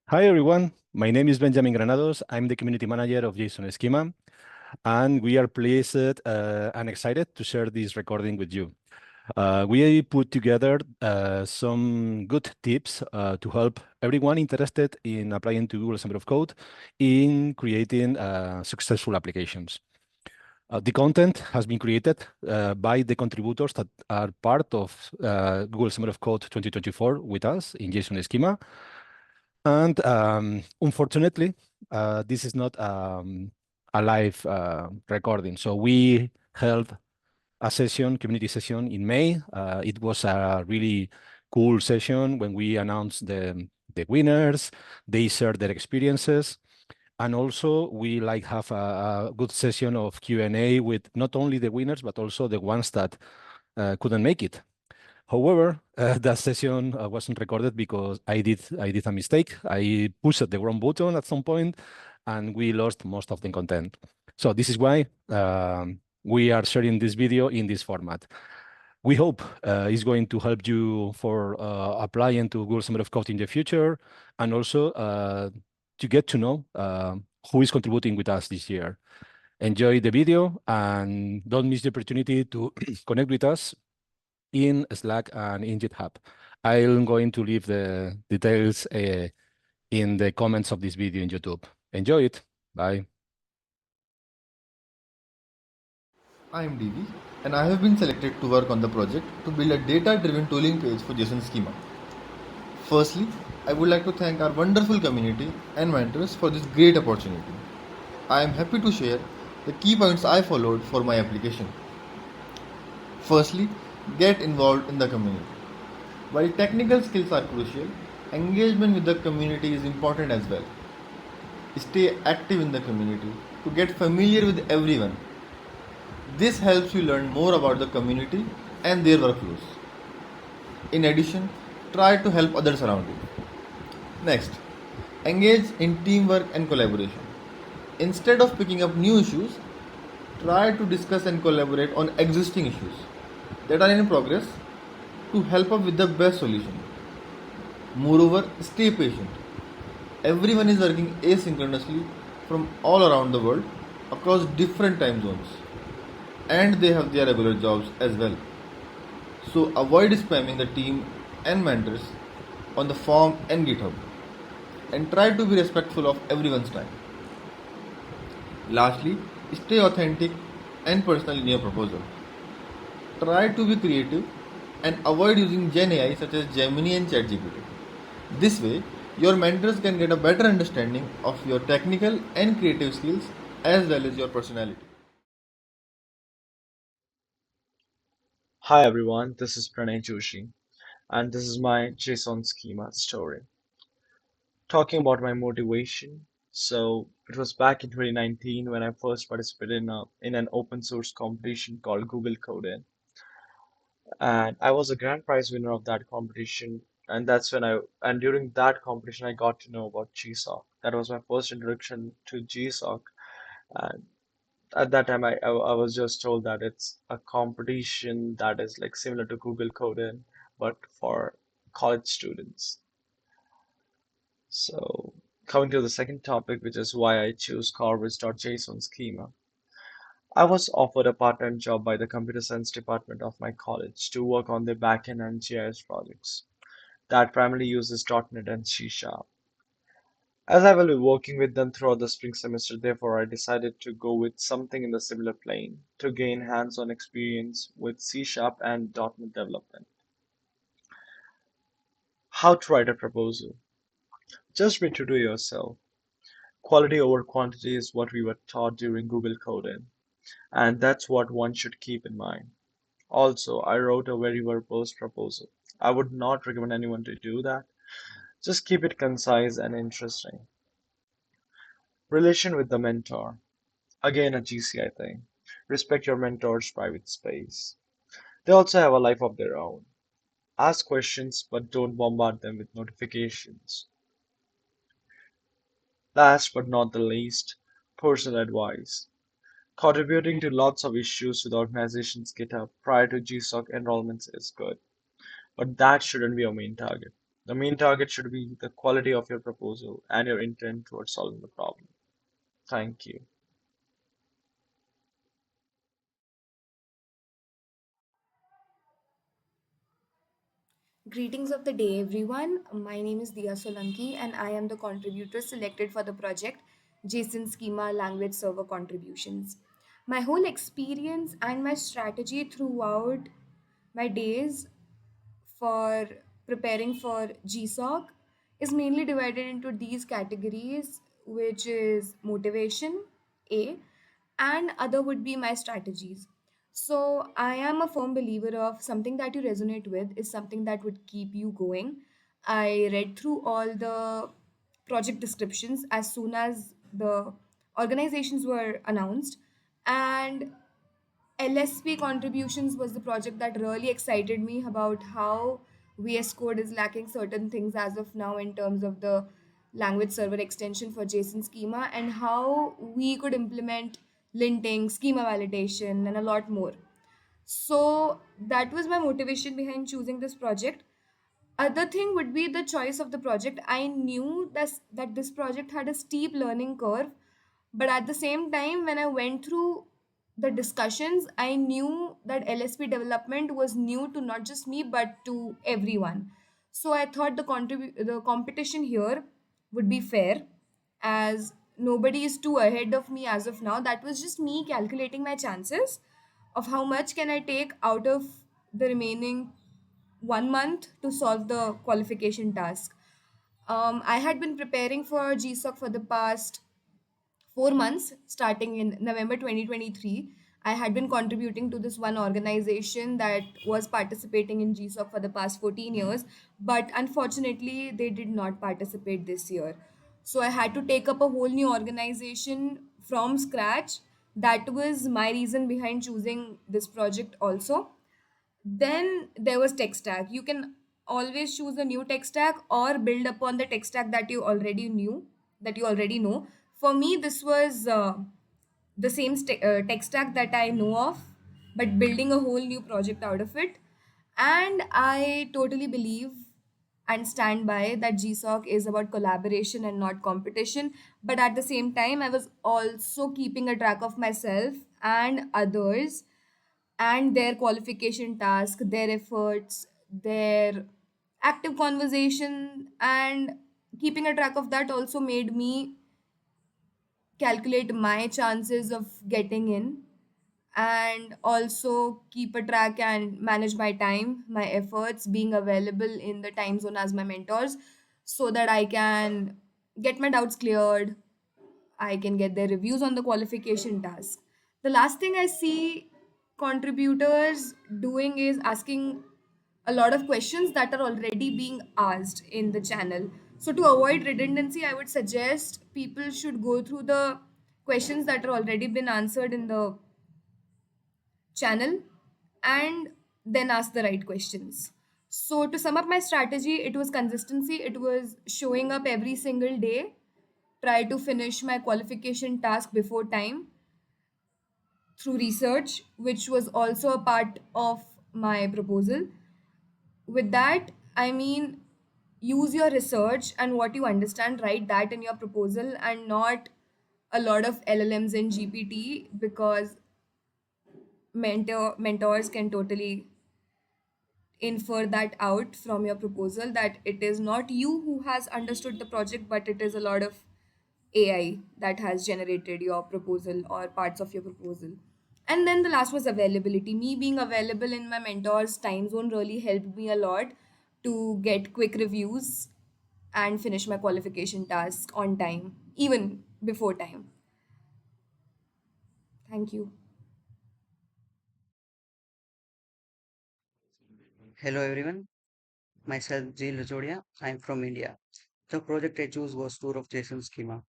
Hi everyone, my name is Benjamin Granados. I'm the community manager of JSON Schema, and we are pleased and excited to share this recording with you. We put together some good tips to help everyone interested in applying to Google Summer of Code in creating successful applications. The content has been created by the contributors that are part of Google Summer of Code 2024 with us in JSON Schema. And unfortunately, this is not a live recording. So we held a session, community session in May. It was a really cool session when we announced the winners. They shared their experiences. And also we have a good session of Q&A with not only the winners, but also the ones that couldn't make it. However, that session wasn't recorded because I did a mistake. I pushed the wrong button at some point, and we lost most of the content. So this is why we are sharing this video in this format. We hope it's going to help you for applying to Google Summer of Code in the future, and also to get to know who is contributing with us this year. Enjoy the video and don't miss the opportunity to connect with us in Slack and in GitHub. I'm going to leave the details in the comments of this video in YouTube. Enjoy it. Bye. I am DV and I have been selected to work on the project to build a data-driven tooling page for JSON Schema. Firstly, I would like to thank our wonderful community and mentors for this great opportunity. I am happy to share the key points I followed for my application. Firstly, get involved in the community. While technical skills are crucial, engagement with the community is important as well. Stay active in the community to get familiar with everyone. This helps you learn more about the community and their workflows. In addition, try to help others around you. Next, engage in teamwork and collaboration. Instead of picking up new issues, try to discuss and collaborate on existing issues that are in progress to help up with the best solution. Moreover, stay patient. Everyone is working asynchronously from all around the world across different time zones, and they have their regular jobs as well. So avoid spamming the team and mentors on the form and GitHub, and try to be respectful of everyone's time. Lastly, stay authentic and personal in your proposal. Try to be creative and avoid using Gen AI such as Gemini and ChatGPT. This way, your mentors can get a better understanding of your technical and creative skills as well as your personality. Hi everyone, this is Pranay Joshi, and this is my JSON schema story. Talking about my motivation, so it was back in 2019 when I first participated in an open source competition called Google Code, and I was a grand prize winner of that competition. And during that competition I got to know about GSoC. That was my first introduction to GSoC, and at that time I was just told that it's a competition that is like similar to Google Code but for college students. So coming to the second topic, which is why I choose Corvus.json schema. I was offered a part-time job by the computer science department of my college to work on their backend and GIS projects that primarily uses .NET and C#. As I will be working with them throughout the spring semester, therefore I decided to go with something in the similar plane to gain hands-on experience with C# and .NET development. How to write a proposal. Just be true to yourself. Quality over quantity is what we were taught during Google Coding, and that's what one should keep in mind. Also, I wrote a very verbose proposal. I would not recommend anyone to do that. Just keep it concise and interesting. Relation with the mentor. Again, a GCI thing. Respect your mentor's private space. They also have a life of their own. Ask questions, but don't bombard them with notifications. Last but not the least, personal advice. Contributing to lots of issues with organizations GitHub prior to GSoC enrollments is good, but that shouldn't be your main target. The main target should be the quality of your proposal and your intent towards solving the problem. Thank you. Greetings of the day, everyone. My name is Diya Solanki, and I am the contributor selected for the project JSON Schema Language Server Contributions. My whole experience and my strategy throughout my days for preparing for GSoC is mainly divided into these categories, which is motivation, A, and other would be my strategies. So I am a firm believer of something that you resonate with is something that would keep you going. I read through all the project descriptions as soon as the organizations were announced, and LSP contributions was the project that really excited me about how VS Code is lacking certain things as of now in terms of the language server extension for JSON schema, and how we could implement linting, schema validation, and a lot more. So that was my motivation behind choosing this project. Other thing would be the choice of the project. I knew that this project had a steep learning curve, but at the same time, when I went through the discussions, I knew that LSP development was new to not just me but to everyone. So I thought the competition here would be fair, as nobody is too ahead of me as of now. That was just me calculating my chances of how much can I take out of the remaining 1 month to solve the qualification task. I had been preparing for GSoC for the past 4 months, starting in November 2023. I had been contributing to this one organization that was participating in GSoC for the past 14 years, but unfortunately, they did not participate this year. So I had to take up a whole new organization from scratch. That was my reason behind choosing this project, also. Then there was tech stack. You can always choose a new tech stack or build upon the tech stack that you already knew, that you already know. For me, this was the same tech stack that I know of, but building a whole new project out of it. And I totally believe and stand by that GSoC is about collaboration and not competition. But at the same time, I was also keeping a track of myself and others and their qualification task, their efforts, their active conversation, and keeping a track of that also made me calculate my chances of getting in, and also keep a track and manage my time, my efforts, being available in the time zone as my mentors, so that I can get my doubts cleared, I can get their reviews on the qualification task. The last thing I see contributors doing is asking a lot of questions that are already being asked in the channel. So, to avoid redundancy, I would suggest people should go through the questions that are already been answered in the channel and then ask the right questions. So, to sum up my strategy, it was consistency, it was showing up every single day, try to finish my qualification task before time through research, which was also a part of my proposal. With that, I mean, use your research and what you understand, write that in your proposal, and not a lot of LLMs and GPT, because mentors can totally infer that out from your proposal, that it is not you who has understood the project, but it is a lot of AI that has generated your proposal or parts of your proposal. And then the last was availability. Me being available in my mentor's time zone really helped me a lot to get quick reviews and finish my qualification task on time, even before time. Thank you. Hello everyone, myself Zeel Rajodiya. I am from India. The project I chose was Tour of JSON Schema.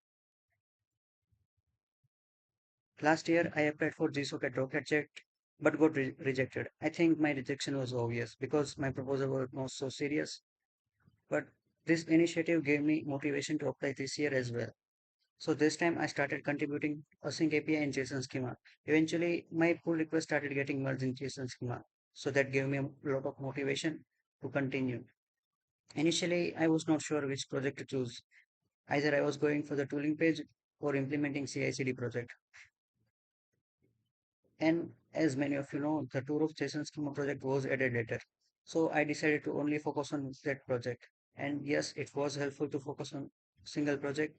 Last year I applied for GSoC at RocketJet but got rejected. I think my rejection was obvious because my proposal was not so serious. But this initiative gave me motivation to apply this year as well. So this time I started contributing async API in JSON Schema. Eventually my pull request started getting merged in JSON Schema. So that gave me a lot of motivation to continue. Initially, I was not sure which project to choose. Either I was going for the tooling page or implementing CI/CD project. And as many of you know, the tour of JSON schema project was added later. So I decided to only focus on that project. And yes, it was helpful to focus on single project.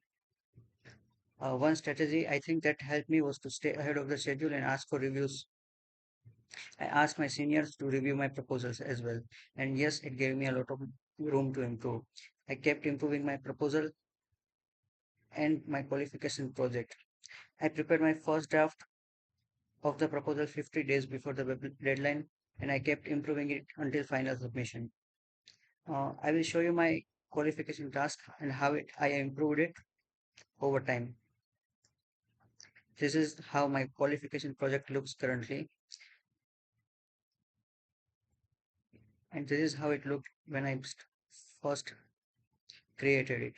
One strategy I think that helped me was to stay ahead of the schedule and ask for reviews. I asked my seniors to review my proposals as well. And yes, it gave me a lot of room to improve. I kept improving my proposal and my qualification project. I prepared my first draft of the proposal 50 days before the deadline, and I kept improving it until final submission. I will show you my qualification task and how I improved it over time. This is how my qualification project looks currently, and this is how it looked when I first created it.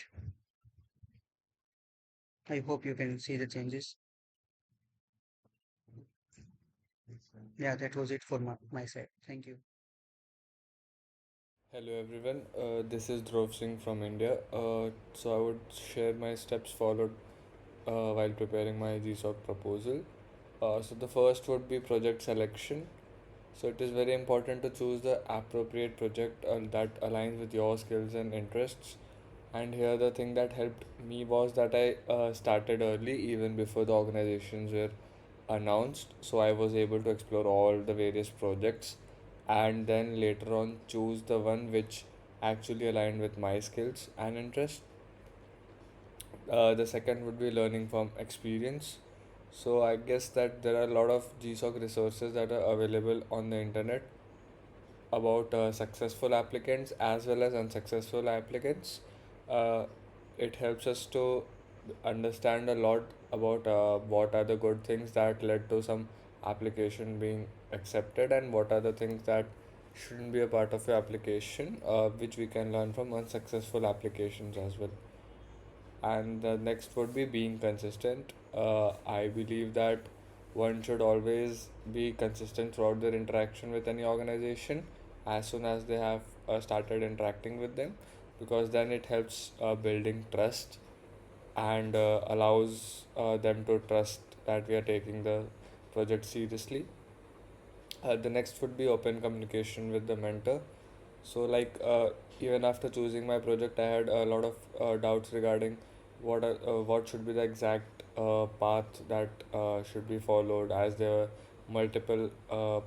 I hope you can see the changes. Yeah, that was it for my side. Thank you. Hello everyone, this is Dhruv Singh from India. So I would share my steps followed while preparing my GSoC proposal. So the first would be project selection. So it is very important to choose the appropriate project that aligns with your skills and interests. And here the thing that helped me was that I started early, even before the organizations were announced. So I was able to explore all the various projects and then later on choose the one which actually aligned with my skills and interests. The second would be learning from experience. So I guess that there are a lot of GSoC resources that are available on the internet about successful applicants as well as unsuccessful applicants. Uh, it helps us to understand a lot about what are the good things that led to some application being accepted and what are the things that shouldn't be a part of your application, which we can learn from unsuccessful applications as well. And the next would be being consistent. I believe that one should always be consistent throughout their interaction with any organization as soon as they have started interacting with them, because then it helps building trust and allows them to trust that we are taking the project seriously. The next would be open communication with the mentor. So, even after choosing my project, I had a lot of doubts regarding what should be the exact path that should be followed, as there were multiple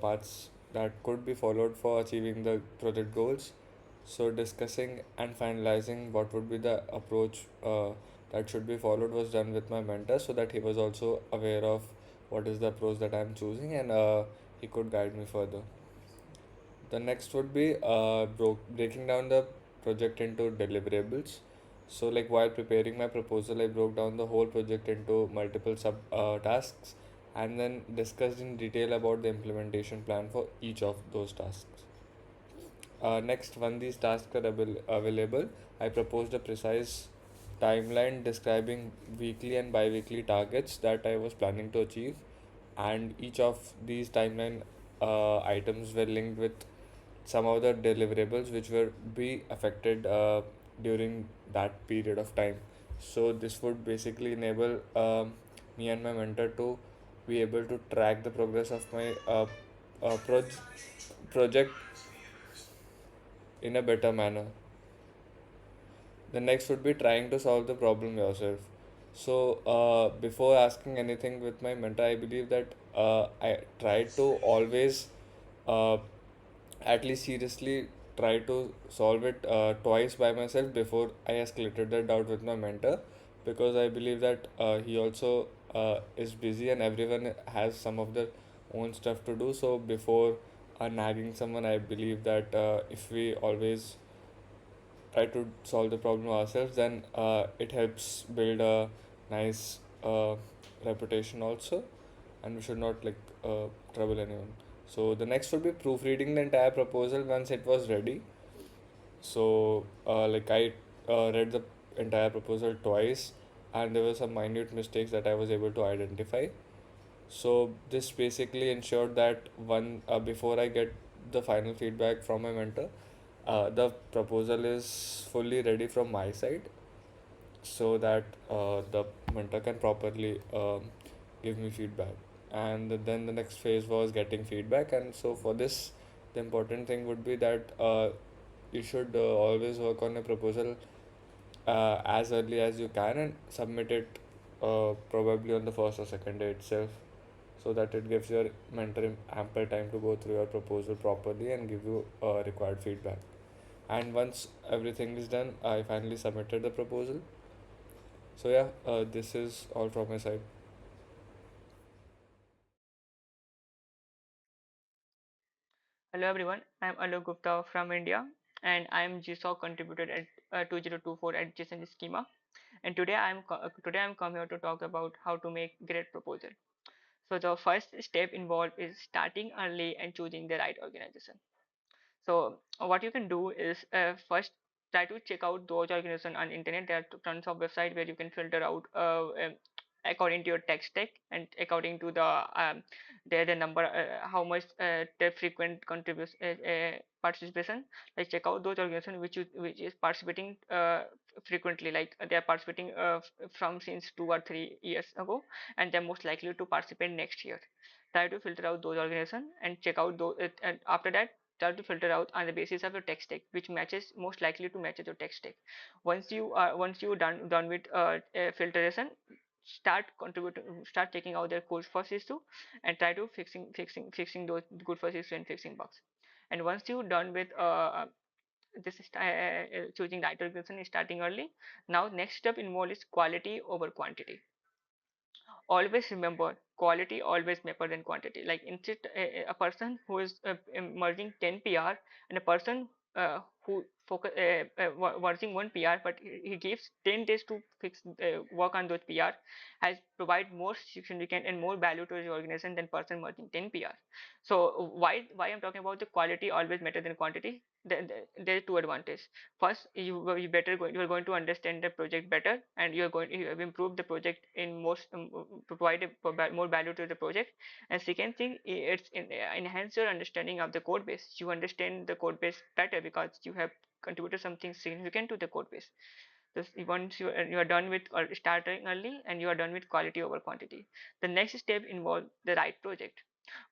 paths that could be followed for achieving the project goals. So, discussing and finalizing what would be the approach that should be followed was done with my mentor, so that he was also aware of what is the approach that I am choosing, and he could guide me further. The next would be breaking down the project into deliverables. So, like while preparing my proposal, I broke down the whole project into multiple sub tasks and then discussed in detail about the implementation plan for each of those tasks. Next, when these tasks are available, I proposed a precise timeline describing weekly and bi weekly targets that I was planning to achieve, and each of these timeline items were linked with some of the deliverables which will be affected during that period of time. So, this would basically enable me and my mentor to be able to track the progress of my project in a better manner. The next would be trying to solve the problem yourself. So, before asking anything with my mentor, I believe that I tried to always, uh, at least seriously, try to solve it twice by myself before I escalated that doubt with my mentor, because I believe that he also is busy and everyone has some of their own stuff to do. So, before nagging someone, I believe that if we always try to solve the problem ourselves, then it helps build a nice reputation also, and we should not trouble anyone. So the next would be proofreading the entire proposal once it was ready. So I read the entire proposal twice, and there were some minute mistakes that I was able to identify. So this basically ensured that one before I get the final feedback from my mentor, The proposal is fully ready from my side, so that the mentor can properly give me feedback. And then the next phase was getting feedback. And so for this, the important thing would be that you should always work on a proposal as early as you can and submit it probably on the first or second day itself, so that it gives your mentor ample time to go through your proposal properly and give you required feedback. And once everything is done, I finally submitted the proposal. So yeah, this is all from my side. Hello everyone, I'm Alok Gupta from India and I'm GSoC contributor at 2024 at JSON Schema. And today I'm come here to talk about how to make great proposal. So the first step involved is starting early and choosing the right organization. So what you can do is first try to check out those organizations on internet. There are tons of websites where you can filter out according to your tech stack and according to the number how much the frequent contributes participation. Like check out those organizations which is participating frequently, like they are participating from since 2 or 3 years ago, and they're most likely to participate next year. Try to filter out those organizations and check out those, and after that try to filter out on the basis of your tech stack which matches most likely to match your tech stack. Once you done with filtration, start checking out their code first issue and try to fixing those good first issue and fixing bugs. And once you're done with this is choosing the right organization is starting early. Now next step involved is quality over quantity. Always remember, quality always better than quantity. Like instead a person who is merging 10 PR and a person who focus merging 1 PR, but he gives 10 days to fix work on those PR, has provide more significant and more value to the organization than person merging 10 PR. So why I'm talking about the quality always better than quantity? There are two advantages. First, you are going to understand the project better, and you have improved the project in most provide more value to the project. And second thing, enhance your understanding of the code base. You understand the code base better because you have contributed something significant to the code base. This, once you are done with or starting early and you are done with quality over quantity, the next step involves the right project.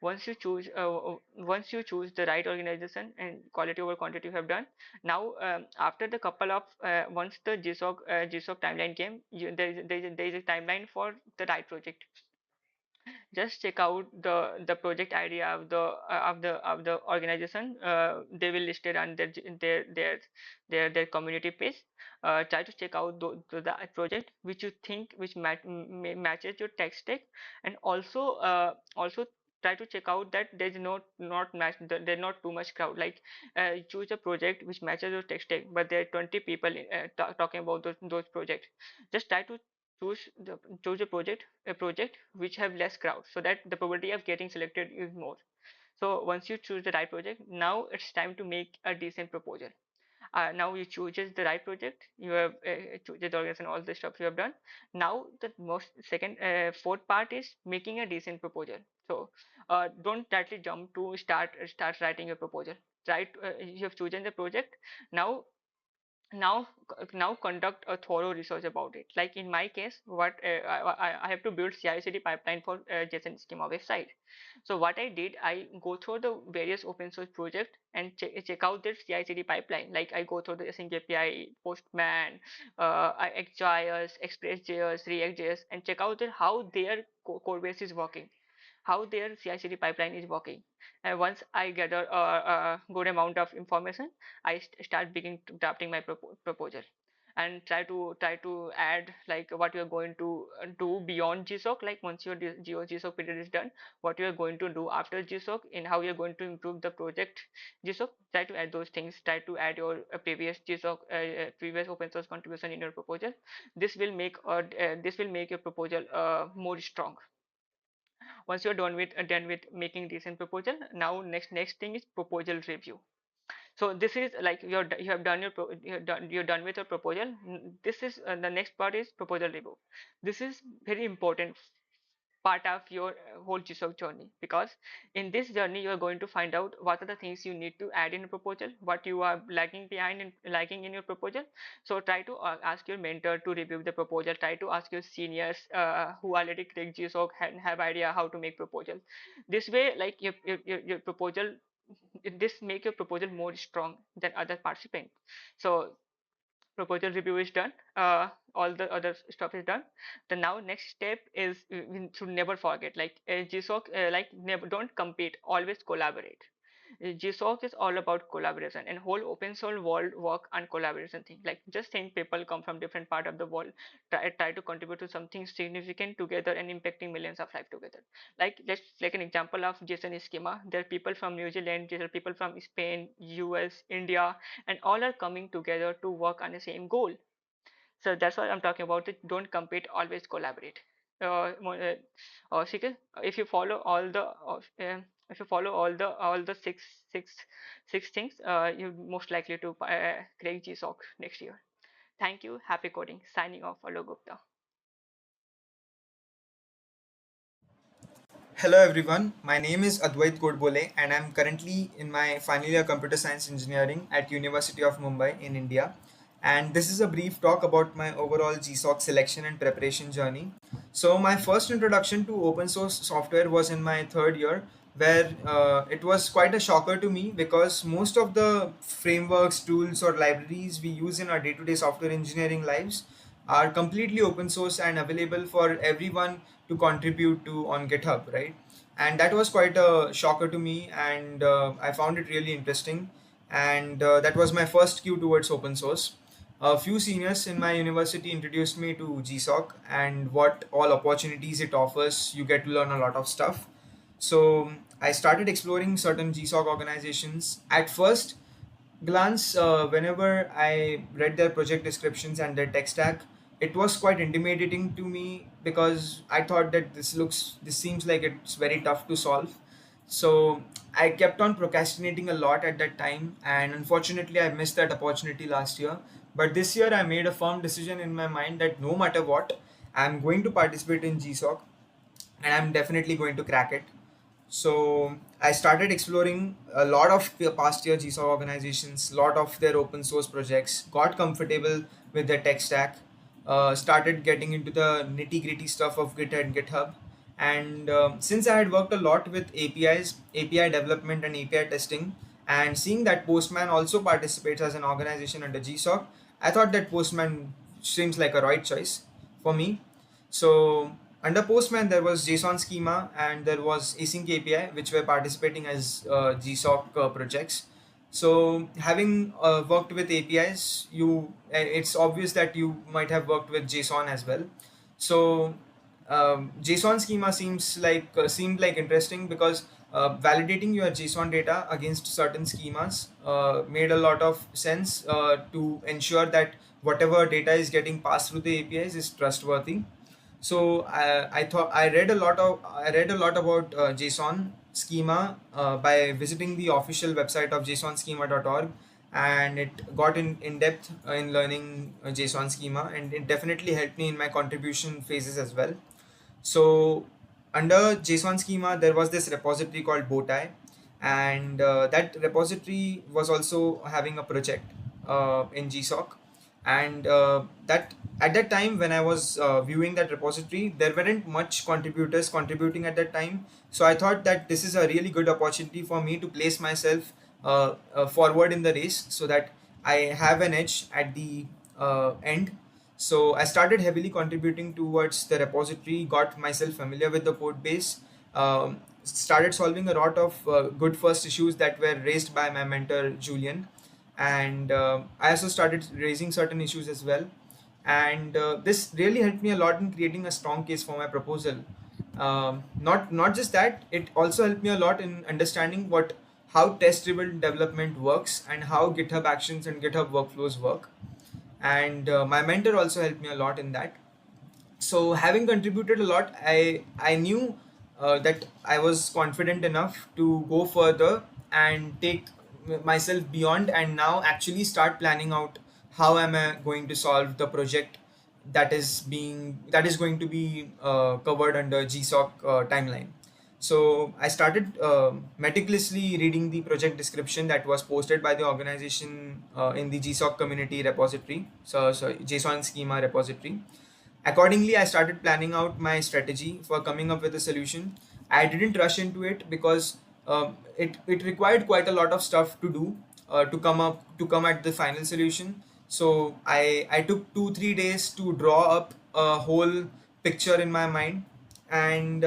Once you choose the right organization and quality over quantity you have done. Now after the couple of once the GSoC timeline came, there is a timeline for the right project. Just check out the project idea of the organization. They will list it on their community page. Try to check out the project which you think which matches your tech stack, and also try to check out that there's not match there's not too much crowd. Like choose a project which matches your tech stack, but there are 20 people talking about those projects. Just try to choose the choose a project which have less crowd, so that the probability of getting selected is more. So once you choose the right project, now it's time to make a decent proposal. Now you chooses the right project, you have chooses the organization, all the stuff you have done. Now the most second fourth part is making a decent proposal. So don't directly jump to start writing a proposal. Right, you have chosen the project. Now now now conduct a thorough research about it. Like in my case, what I have to build CI/CD pipeline for JSON schema website. So what I did, I go through the various open source project and check out their CI/CD pipeline. Like I go through the async API, Postman, XJS, Express.js, React.js, and check out how their code base is working, how their CI/CD pipeline is working. And once I gather a good amount of information, I start beginning to drafting my proposal, and try to add like what you are going to do beyond GSoC. Like once your GSoC period is done, what you are going to do after GSoC and how you are going to improve the project GSoC. Try to add those things. Try to add your previous GSoC, previous open source contribution in your proposal. This will make your proposal more strong. Once you're done with making decent proposal, now next thing is proposal review. So this is like you have done you're done with your proposal. This is the next part is proposal review. This is very important. part of your whole GSoC journey, because in this journey you are going to find out what are the things you need to add in a proposal, what you are lagging behind in lagging in your proposal. So try to ask your mentor to review the proposal, try to ask your seniors who already clicked GSoC and have idea how to make proposal. This way, like your proposal, this make your proposal more strong than other participants. So proposal review is done, all the other stuff is done. The now next step is we should never forget, like GSoC, like never, don't compete, always collaborate. GSoC is all about collaboration, and whole open source world work on collaboration thing. Like just think people come from different part of the world, try to contribute to something significant together and impacting millions of life together. Like let's take an example of JSON schema. There are people from New Zealand, there are people from Spain, US, India, and all are coming together to work on the same goal. So that's what I'm talking about. It don't compete, always collaborate. Shikha, if you follow all the if you follow all the six things, you're most likely to crack GSoC next year. Thank you. Happy coding. Signing off. Alok Gupta. Hello everyone, my name is Adwait Godbole and I'm currently in my final year computer science engineering at University of Mumbai in India. And this is a brief talk about my overall GSoC selection and preparation journey. So my first introduction to open source software was in my third year, where it was quite a shocker to me because most of the frameworks, tools or libraries we use in our day-to-day software engineering lives are completely open source and available for everyone to contribute to on GitHub, right? And that was quite a shocker to me, and I found it really interesting. And that was my first cue towards open source. A few seniors in my university introduced me to GSoC and what all opportunities it offers. You get to learn a lot of stuff. So I started exploring certain GSoC organizations. At first glance, whenever I read their project descriptions and their tech stack, it was quite intimidating to me because I thought that this seems like it's very tough to solve. So I kept on procrastinating a lot at that time, and unfortunately, I missed that opportunity last year. But this year, I made a firm decision in my mind that no matter what, I'm going to participate in GSoC and I'm definitely going to crack it. So I started exploring a lot of the past year GSoC organizations, lot of their open source projects, got comfortable with their tech stack, started getting into the nitty gritty stuff of Git and GitHub. And since I had worked a lot with APIs, API development and API testing, and seeing that Postman also participates as an organization under GSoC, I thought that Postman seems like a right choice for me. So under Postman, there was JSON Schema and there was Async API, which were participating as GSoC projects. So having worked with APIs, it's obvious that you might have worked with JSON as well. So JSON Schema seemed like interesting because validating your JSON data against certain schemas made a lot of sense to ensure that whatever data is getting passed through the APIs is trustworthy. So I read a lot about JSON schema by visiting the official website of jasonschema.org, and it got in depth in learning JSON schema, and it definitely helped me in my contribution phases as well. So under JSON schema, there was this repository called Bowtie, and that repository was also having a project in GSoC. And that at that time when I was viewing that repository, there weren't much contributors contributing at that time. So I thought that this is a really good opportunity for me to place myself forward in the race so that I have an edge at the end. So I started heavily contributing towards the repository, got myself familiar with the code base, started solving a lot of good first issues that were raised by my mentor Julian, and I also started raising certain issues as well. And this really helped me a lot in creating a strong case for my proposal. Not just that, it also helped me a lot in understanding how test-driven development works and how GitHub Actions and GitHub workflows work. And my mentor also helped me a lot in that. So having contributed a lot, I knew that I was confident enough to go further and take myself beyond, and now actually start planning out how am I going to solve the project that is going to be covered under GSoC timeline. So I started meticulously reading the project description that was posted by the organization in the GSoC community repository, so JSON Schema repository. Accordingly, I started planning out my strategy for coming up with a solution. I didn't rush into it because it required quite a lot of stuff to do to come at the final solution. So I took 2 3 days to draw up a whole picture in my mind, and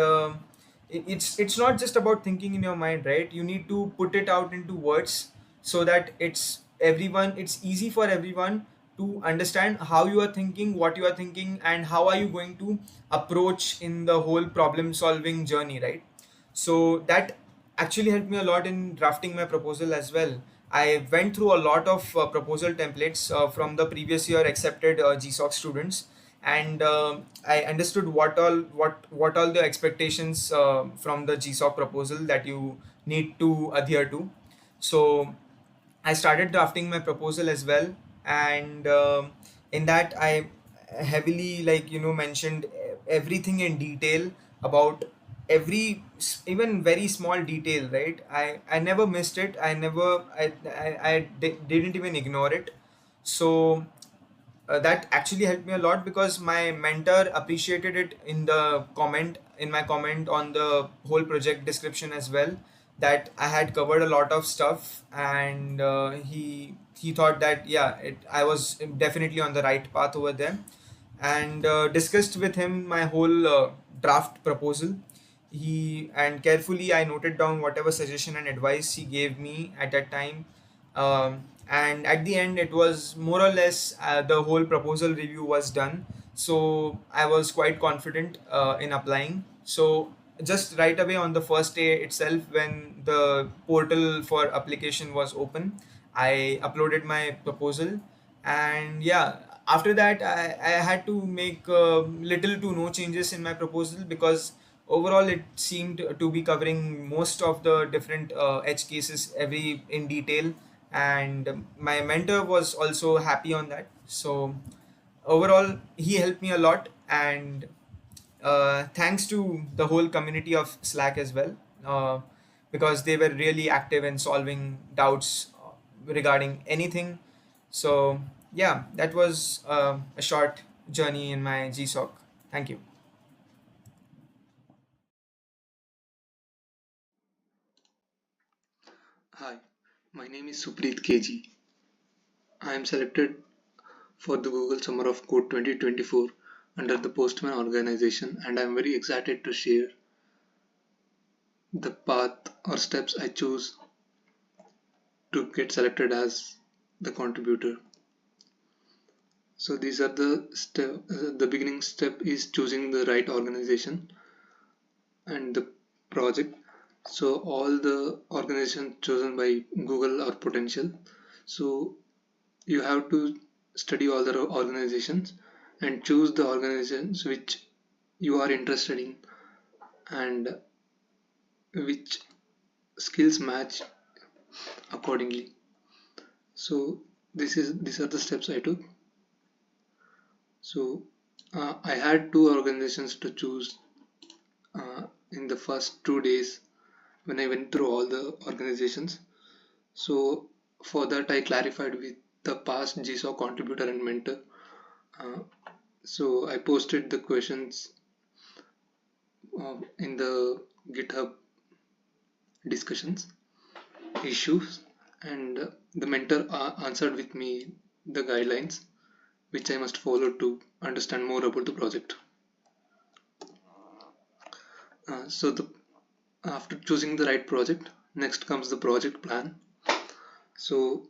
it's not just about thinking in your mind, right? You need to put it out into words so that it's easy for everyone to understand how you are thinking, what you are thinking, and how are you going to approach in the whole problem solving journey, right? So that actually helped me a lot in drafting my proposal as well. I went through a lot of proposal templates from the previous year accepted GSoC students, and I understood what all the expectations from the GSoC proposal that you need to adhere to. So I started drafting my proposal as well, and in that I heavily, like, mentioned everything in detail about even very small detail, right? I never missed it. I didn't even ignore it. So that actually helped me a lot because my mentor appreciated it in my comment on the whole project description as well, that I had covered a lot of stuff, and he thought that, yeah, I was definitely on the right path over there, and discussed with him my whole draft proposal. He and carefully I noted down whatever suggestion and advice he gave me at that time. And at the end, it was more or less the whole proposal review was done. So I was quite confident in applying. So just right away on the first day itself, when the portal for application was open, I uploaded my proposal. And yeah, after that I had to make little to no changes in my proposal, because overall it seemed to be covering most of the different edge cases every in detail, and my mentor was also happy on that. So overall he helped me a lot, and thanks to the whole community of Slack as well, because they were really active in solving doubts regarding anything. So yeah, that was a short journey in my GSoC. Thank you. Hi, my name is Suprith KG. I am selected for the Google Summer of Code 2024 under the Postman organization, and I am very excited to share the path or steps I choose to get selected as the contributor. So these are the step. The beginning step is choosing the right organization and the project. So all the organizations chosen by Google are potential. So you have to study all the organizations and choose the organizations which you are interested in and which skills match accordingly. So these are the steps I took. So I had two organizations to choose in the first 2 days when I went through all the organizations. So for that I clarified with the past GSoC contributor and mentor. Uh, so I posted the questions in the GitHub discussions issues, and the mentor answered with me the guidelines which I must follow to understand more about the project. So after choosing the right project, next comes the project plan. So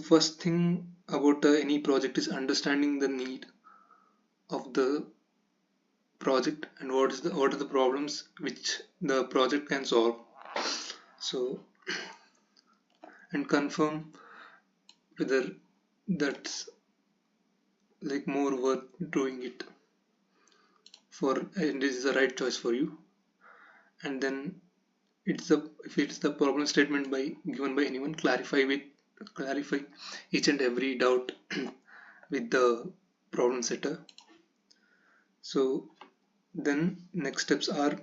first thing about any project is understanding the need of the project and what are the problems which the project can solve. So and confirm whether that's like more worth doing it for, and this is the right choice for you. And then if it's the problem statement by given by anyone, clarify each and every doubt with the problem setter. So then next steps are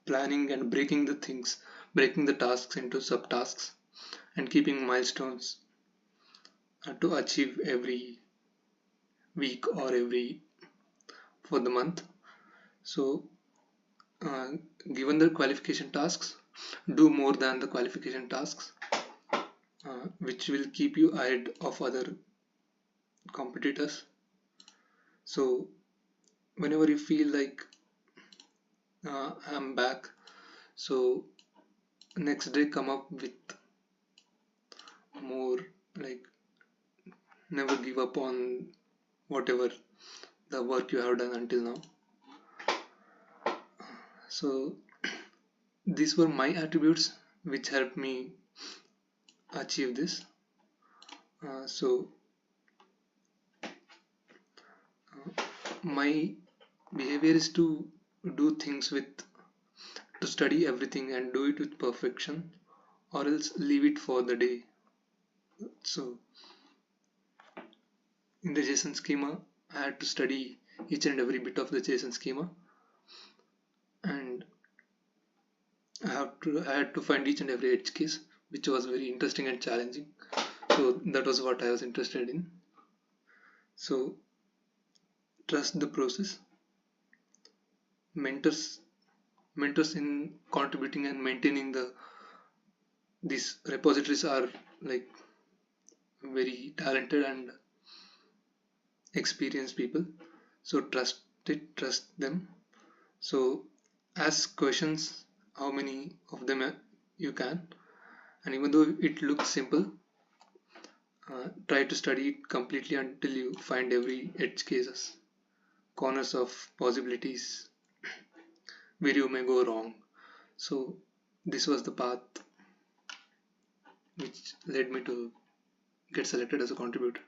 planning and breaking the tasks into subtasks and keeping milestones to achieve every week or every for the month. So uh, given the qualification tasks, do more than the qualification tasks, which will keep you ahead of other competitors. So whenever you feel like I'm back, so next day come up with more, like never give up on whatever the work you have done until now. So these were my attributes which helped me achieve this. So my behavior is to do things with to study everything and do it with perfection, or else leave it for the day. So in the JSON schema, I had to study each and every bit of the JSON schema, and I had to find each and every edge case, which was very interesting and challenging. So that was what I was interested in. So trust the process. Mentors in contributing and maintaining these repositories are like very talented and experienced people. So trust them. So ask questions, how many of them you can, and even though it looks simple, try to study it completely until you find every edge cases, corners of possibilities where you may go wrong. So this was the path which led me to get selected as a contributor.